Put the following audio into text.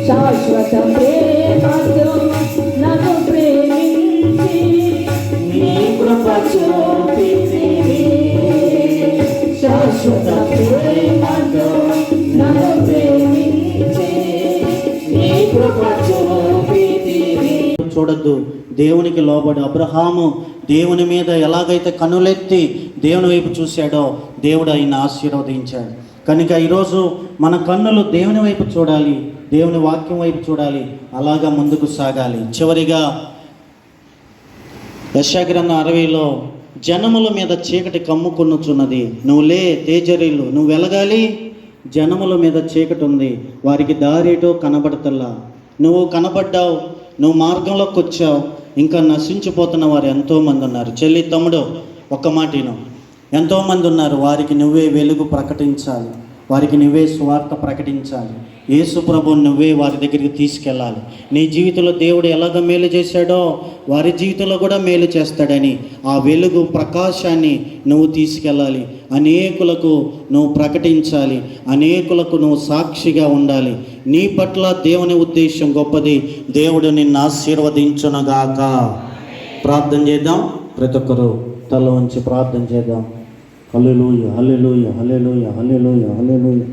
శాశ్వత ప్రేమతో నన్ను ప్రేమించి నీ కృప చూపితివి. శాశ్వత ప్రేమతో నన్ను ప్రేమించి నీ కృప చూపితివి. చూడద్దు, దేవునికి లోబడి అబ్రహాము దేవుని మీద ఎలాగైతే కన్నులెత్తి దేవుని వైపు చూశాడో దేవుడు ఆయన ఆశీర్వదించాడు. కనుక ఈరోజు మన కన్నులు దేవుని వైపు చూడాలి, దేవుని వాక్యం వైపు చూడాలి, అలాగా ముందుకు సాగాలి. చివరిగా యెషయా 60లో జనముల మీద చీకటి కమ్ముకొనుచున్నది, నువ్వు లే తేజరీలు, నువ్వు వెలగాలి. జనముల మీద చీకటి ఉంది, వారికి దారేటో కనబడతల్లా. నువ్వు కనబడ్డావు, నువ్వు మార్గంలోకి వచ్చావు, ఇంకా నశించిపోతున్న వారు ఎంతోమంది ఉన్నారు. చెల్లి తమ్ముడు, ఒక్క మాటను, ఎంతోమంది ఉన్నారు. వారికి నువ్వే వెలుగు ప్రకటించాలి, వారికి నువ్వే స్వార్థ ప్రకటించాలి. యేసు ప్రభువుని నువ్వే వారి దగ్గరికి తీసుకెళ్ళాలి. నీ జీవితంలో దేవుడు ఎలాగ మేలు చేశాడో వారి జీవితంలో కూడా మేలు చేస్తాడని ఆ వెలుగు ప్రకాశాన్ని నువ్వు తీసుకెళ్ళాలి. అనేకులకు నువ్వు ప్రకటించాలి, అనేకులకు నువ్వు సాక్షిగా ఉండాలి. నీ పట్ల దేవుని ఉద్దేశం గొప్పది. దేవుడు నిన్ను ఆశీర్వదించునుగాక. ప్రార్థన చేద్దాం. ప్రతి ఒక్కరు తల వంచి ప్రార్థన చేద్దాం. హల్లెలూయా, హల్లెలూయా, హల్లెలూయా, హల్లెలూయా, హల్లెలూయా.